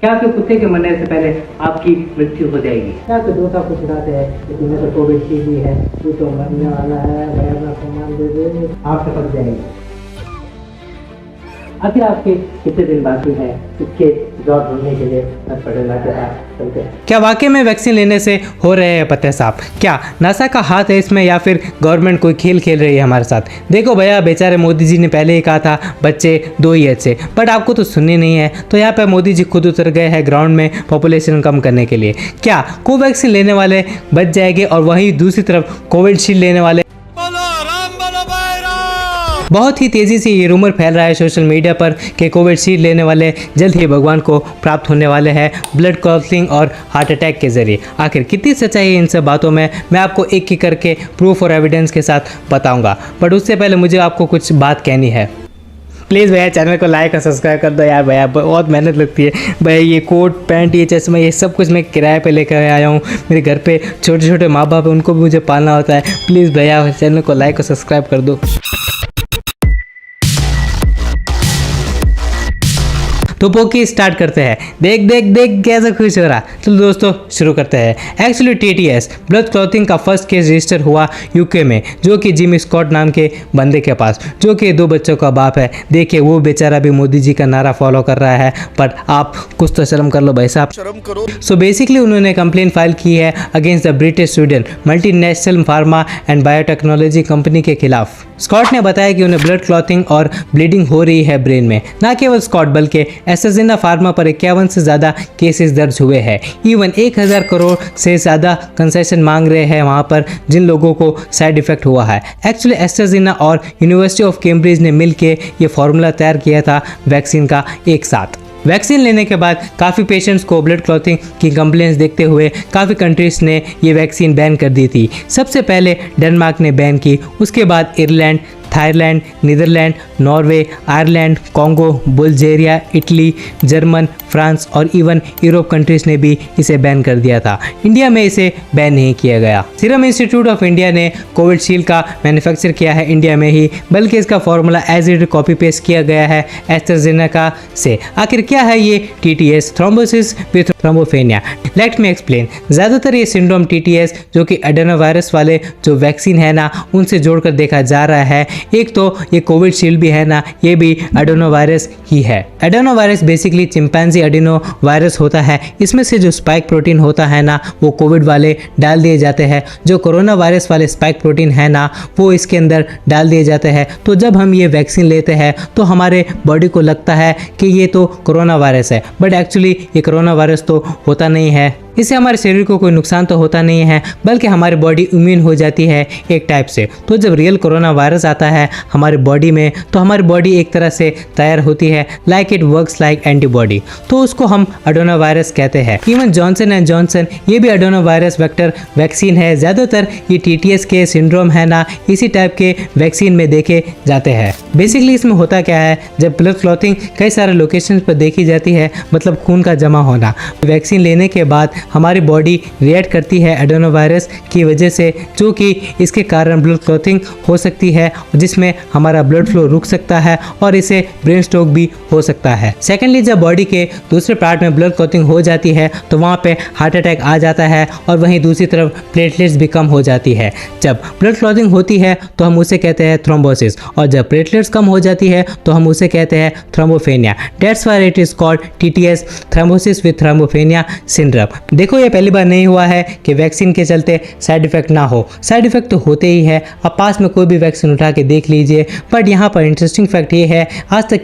क्या आपके कुत्ते के मरने से पहले आपकी मृत्यु हो जाएगी? क्या तो दोस्त आपको सुनाते हैं कि तुम्हें तो कोविड की भी है, तू तो मरने वाला है, भाई अपना सामान दे दे, आप टपक जाएगी। आखिर आपके कितने दिन बाकी हैं इसके जॉब ढूंढने के लिए अस्पताल के साथ चलते हैं। क्या वाकई में वैक्सीन लेने से हो रहे हैं पते साफ? क्या नासा का हाथ है इसमें या फिर गवर्नमेंट कोई खेल खेल रही है हमारे साथ? देखो भैया, बेचारे मोदी जी ने पहले ही कहा था बच्चे 2 ही अच्छे, बट आपको तो सुननी नहीं है। तो यहाँ पे मोदी जी खुद उतर गए हैं ग्राउंड में पॉपुलेशन कम करने के लिए। क्या कोवैक्सीन लेने वाले बच जाएंगे और वहीं दूसरी तरफ कोविशील्ड लेने वाले? बहुत ही तेजी से ये रूमर फैल रहा है सोशल मीडिया पर कि कोविशील्ड लेने वाले जल्द ही भगवान को प्राप्त होने वाले हैं ब्लड क्लॉटिंग और हार्ट अटैक के जरिए। आखिर कितनी सच्चाई है इन सब बातों में, मैं आपको एक एक करके प्रूफ और एविडेंस के साथ बताऊंगा। बट उससे पहले मुझे आपको कुछ बात कहनी है। प्लीज़ भैया चैनल को लाइक और सब्सक्राइब कर दो यार। भैया बहुत मेहनत लगती है भैया, ये कोट पैंट ये चश्मा ये सब कुछ मैं किराए पे लेकर आया हूँ। मेरे घर पे छोटे छोटे माँ बाप है, उनको भी मुझे पालना होता है। प्लीज़ भैया चैनल को लाइक और सब्सक्राइब कर दो। तो पोकी स्टार्ट करते हैं। देख देख देख कैसे खुश हो रहा। चलो दोस्तों शुरू करते हैं। एक्चुअली टीटीएस ब्लड क्लॉटिंग का फर्स्ट केस रजिस्टर हुआ यूके में, जो कि जिम स्कॉट नाम के बंदे के पास, जो कि 2 बच्चों का बाप है। देखिए वो बेचारा भी मोदी जी का नारा फॉलो कर रहा है, बट आप कुछ तो शर्म कर लो भाई साहब, शर्म करो। सो बेसिकली उन्होंने कंप्लेंट फाइल की है against the British Sweden multinational pharma and biotechnology company के खिलाफ। स्कॉट ने बताया कि उन्हें ब्लड क्लॉटिंग और ब्लीडिंग हो रही है ब्रेन में। ना केवल स्कॉट बल्कि एस्ट्राजेनेका फार्मा पर 51 से ज़्यादा केसेस दर्ज हुए हैं। इवन 1000 करोड़ से ज़्यादा कंसेशन मांग रहे हैं वहाँ पर जिन लोगों को साइड इफेक्ट हुआ है। एक्चुअली एस्ट्राजेनेका और यूनिवर्सिटी ऑफ कैम्ब्रिज ने मिलकर ये फार्मूला तैयार किया था वैक्सीन का एक साथ। वैक्सीन लेने के बाद काफ़ी पेशेंट्स को ब्लड क्लॉटिंग की कंप्लेंट्स देखते हुए काफ़ी कंट्रीज़ ने ये वैक्सीन बैन कर दी थी। सबसे पहले डेनमार्क ने बैन की, उसके बाद Ireland, Thailand, Netherlands, Norway, Ireland, Congo, Bulgaria, Italy, German, France और इवन यूरोप कंट्रीज ने भी इसे बैन कर दिया था। इंडिया में इसे बैन नहीं किया गया। सीरम इंस्टीट्यूट ऑफ इंडिया ने कोविशील्ड का मैन्युफैक्चर किया है इंडिया में ही, बल्कि इसका formula as it copy paste किया गया है एस्ट्राजेनेका से। आखिर क्या है ये TTS, thrombosis with thrombopenia? Let me explain. ज़्यादातर ये सिंड्रोम टीटीएस जो कि एडेनोवायरस वाले जो वैक्सीन है ना उनसे जोड़कर देखा जा रहा है। एक तो ये कोविशील्ड भी है ना, ये भी एडेनोवायरस ही है। Adenovirus basically chimpanzee adeno virus होता है। इसमें से जो स्पाइक प्रोटीन होता है ना वो कोविड वाले डाल दिए जाते हैं। जो कोरोना वायरस वाले स्पाइक प्रोटीन है ना वो इसके अंदर डाल दिए जाते हैं। तो जब हम ये वैक्सीन लेते हैं तो हमारे बॉडी को लगता है कि ये तो कोरोना वायरस है, बट एक्चुअली ये कोरोना वायरस तो होता नहीं है। इससे हमारे शरीर को कोई नुकसान तो होता नहीं है, बल्कि हमारी बॉडी इम्यून हो जाती है एक टाइप से। तो जब रियल कोरोना वायरस आता है हमारी बॉडी में तो हमारी बॉडी एक तरह से तैयार होती है, like it works like antibody, तो उसको हम एडेनो वायरस कहते हैं। इवन जॉनसन एंड जॉनसन ये भी एडेनो वायरस वेक्टर वैक्सीन है। ज़्यादातर ये टीटीएस के सिंड्रोम है ना इसी टाइप के वैक्सीन में देखे जाते हैं। बेसिकली इसमें होता क्या है, जब ब्लड क्लॉटिंग कई सारे लोकेशन पर देखी जाती है, मतलब खून का जमा होना, वैक्सीन लेने के बाद हमारी बॉडी रिएक्ट करती है एडेनोवायरस की वजह से, जो कि इसके कारण ब्लड क्लॉटिंग हो सकती है जिसमें हमारा ब्लड फ्लो रुक सकता है और इसे ब्रेन स्ट्रोक भी हो सकता है। सेकेंडली जब बॉडी के दूसरे पार्ट में ब्लड क्लॉटिंग हो जाती है तो वहाँ पे हार्ट अटैक आ जाता है और वहीं दूसरी तरफ प्लेटलेट्स भी कम हो जाती है। जब ब्लड क्लॉटिंग होती है तो हम उसे कहते हैं थ्रोम्बोसिस, और जब प्लेटलेट्स कम हो जाती है तो हम उसे कहते हैं thrombocytopenia. That's why it is called TTS, thrombosis with thrombocytopenia syndrome. देखो ये पहली बार नहीं हुआ है कि वैक्सीन के चलते साइड इफेक्ट ना हो। साइड इफेक्ट तो होते ही है, आप पास में कोई भी वैक्सीन उठा के देख लीजिए। बट यहाँ पर इंटरेस्टिंग फैक्ट ये है, आज तक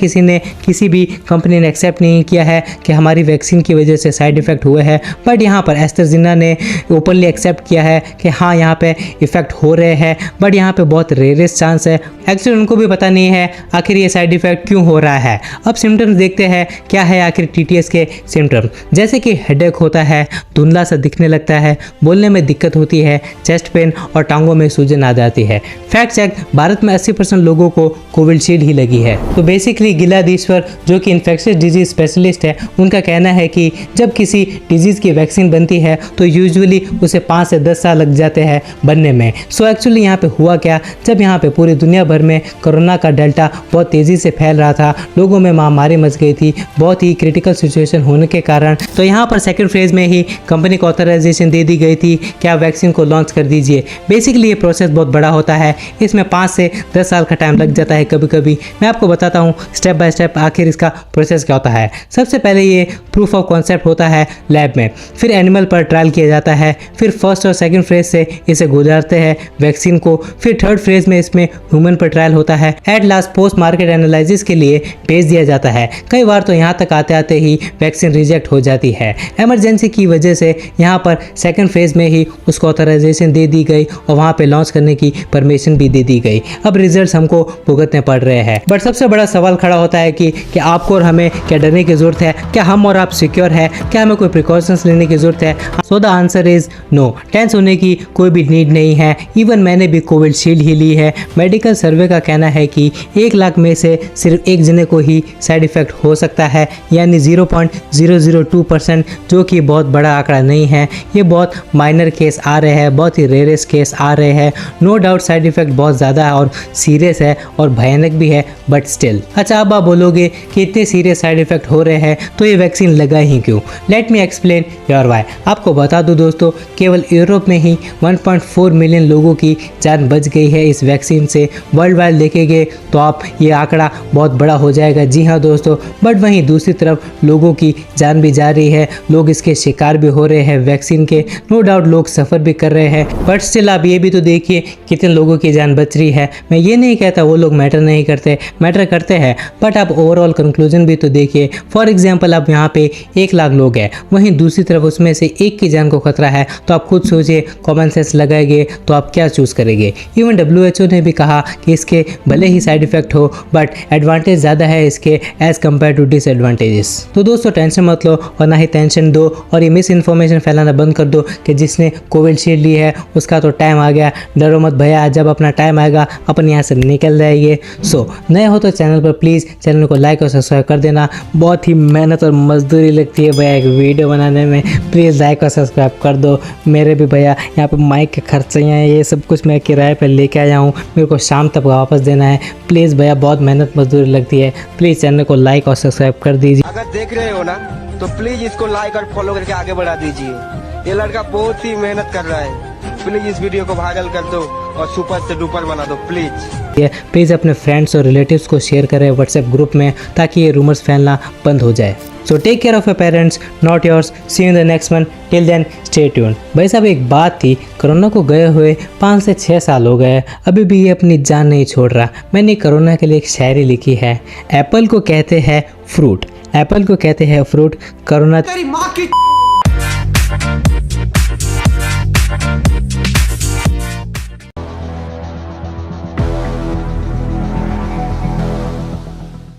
किसी भी कंपनी ने एक्सेप्ट नहीं किया है कि हमारी वैक्सीन की वजह से साइड इफेक्ट हुए हैं। बट यहाँ पर एस्ट्राजेनेका ने ओपनली एक्सेप्ट किया है कि हाँ यहाँ पे इफेक्ट हो रहे हैं, बट यहाँ पे बहुत रेयरेस्ट चांस है। एक्चुअली उनको भी पता नहीं है आखिर ये साइड इफेक्ट क्यों हो रहा है। अब सिम्टम्स देखते हैं क्या है आखिर टीटीएस के सिम्टम्स। जैसे जैसे कि हेडेक होता है, धुंधला सा दिखने लगता है, बोलने में दिक्कत होती है, चेस्ट पेन और टांगों में सूजन आ जाती है। फैक्ट चेक, भारत में 80% लोगों को कोविशील्ड ही लगी है। तो बेसिकली गिलाधीश्वर जो कि इन्फेक्शियस डिजीज स्पेशलिस्ट है, उनका कहना है कि जब किसी डिजीज की वैक्सीन बनती है तो यूजुअली उसे 5 से 10 साल लग जाते हैं बनने में। सो एक्चुअली यहाँ पे हुआ क्या, जब यहाँ पे पूरी दुनिया भर में कोरोना का डेल्टा बहुत तेजी से फैल रहा था, लोगों में महामारी मच गई थी, बहुत ही क्रिटिकल सिचुएशन होने के कारण, तो यहाँ पर सेकंड फेज में ही कंपनी को ऑथराइजेशन दे दी गई थी कि आप वैक्सीन को लॉन्च कर दीजिए। बेसिकली ये प्रोसेस बहुत बड़ा होता है, इसमें 5 से 10 साल का टाइम लग जाता है कभी कभी। मैं आपको बताता हूँ स्टेप बाय स्टेप आखिर इसका प्रोसेस क्या होता है। सबसे पहले ये प्रूफ ऑफ कॉन्सेप्ट होता है लैब में, फिर एनिमल पर ट्रायल किया जाता है, फिर फर्स्ट और सेकंड फेज से इसे गुजारते हैं वैक्सीन को, फिर थर्ड फेज में इसमें ह्यूमन पर ट्रायल होता है, at last post market analysis के लिए भेज दिया जाता है। कई बार तो यहाँ तक आते आते ही वैक्सीन रिजेक्ट हो जाती है। इमरजेंसी की वजह से यहाँ पर सेकंड फेज में ही उसको ऑथराइजेशन दे दी गई और वहाँ पे लॉन्च करने की परमिशन भी दे दी गई। अब रिजल्ट्स हमको भुगतने पड़ रहे हैं। बट सबसे बड़ा सवाल खड़ा होता है कि आपको और हमें क्या डरने की जरूरत है? क्या हम और आप सिक्योर है? क्या हमें कोई प्रिकॉशंस लेने की जरूरत है? So the answer is no. Tense होने की कोई भी नीड नहीं है। इवन मैंने भी कोविशील्ड ही ली है। मेडिकल सर्वे का कहना है कि 1 लाख में से सिर्फ एक जने को ही साइड इफेक्ट हो सकता है, यानी 0.002%, जो कि बहुत बड़ा आंकड़ा नहीं है। ये बहुत माइनर केस आ रहे हैं, बहुत ही रेयरेस्ट केस आ रहे हैं। नो डाउट साइड इफेक्ट बहुत ज़्यादा है और सीरियस है और भयानक भी है, बट स्टिल। अच्छा, अब आप बोलोगे कि इतने सीरियस साइड इफेक्ट हो रहे हैं तो ये वैक्सीन लगा ही क्यों? Let me explain your why. आपको बता दूं दोस्तों, केवल यूरोप में ही 1.4 मिलियन लोगों की जान बच गई है इस वैक्सीन से। वर्ल्ड वाइड देखेंगे तो आप ये आंकड़ा बहुत बड़ा हो जाएगा। जी हाँ दोस्तों, बट वहीं दूसरी तरफ लोगों की जान भी जा रही है, लोग इसके शिकार भी हो रहे हैं वैक्सीन के। नो डाउट लोग सफ़र भी कर रहे हैं, बट स्टिल आप ये भी तो देखिए कितने लोगों की जान बच रही है। मैं ये नहीं कहता वो लोग मैटर नहीं करते, मैटर करते हैं, बट आप ओवरऑल कंक्लूजन भी तो देखिए। फॉर एग्जाम्पल, आप यहाँ पे 1 लाख लोग हैं, वहीं दूसरी तरफ उसमें से एक की जान को खतरा है, तो आप खुद सोचिए, कॉमन सेंस लगाएंगे तो आप क्या चूज़ करेंगे? इवन WHO ने भी कहा कि इसके भले ही साइड इफेक्ट हो, बट एडवांटेज ज़्यादा है इसके एज कम्पेयर टू डिसएडवांटेजेस। तो दोस्तों टेंशन मत लो और ना ही टेंशन दो, और ये मिस इन्फॉर्मेशन फैलाना बंद कर दो कि जिसने कोविशील्ड ली है उसका तो टाइम आ गया। डरो मत भैया, जब अपना टाइम आएगा अपन यहाँ से निकल जाएंगे। सो नए हो तो चैनल पर प्लीज़ चैनल को लाइक और सब्सक्राइब कर देना। बहुत ही मेहनत और मजदूरी लगती है भैया एक वीडियो बनाने में, प्लीज़ लाइक और सब्सक्राइब कर दो। मेरे भी भैया यहाँ पे माइक के खर्चे हैं, ये सब कुछ मैं किराए पर लेके आया हूँ, मेरे को शाम तक वापस देना है। प्लीज़ भैया बहुत मेहनत मजदूरी लगती है, प्लीज़ चैनल को लाइक और सब्सक्राइब कर दीजिए। अगर देख रहे हो ना तो प्लीज इसको लाइक और फॉलो करके आगे बढ़ा दीजिए। ये लड़का बहुत ही मेहनत कर रहा है, प्लीज इस वीडियो को वायरल कर दो और सुपर से डुपर बना दो प्लीज अपने फ्रेंड्स और रिलेटिव्स को शेयर करें व्हाट्सएप ग्रुप में, ताकि ये रूमर्स फैलना बंद हो जाए। So take care of your parents, not yours. See you in the next one, till then stay tuned. भाई साहब एक बात थी, कोरोना को गए हुए 5 से 6 साल हो गए, अभी भी ये अपनी जान नहीं छोड़ रहा। मैंने कोरोना के लिए एक शायरी लिखी है। एप्पल को कहते हैं फ्रूट, एप्पल को कहते हैं फ्रूट, कोरोना तेरी माँ की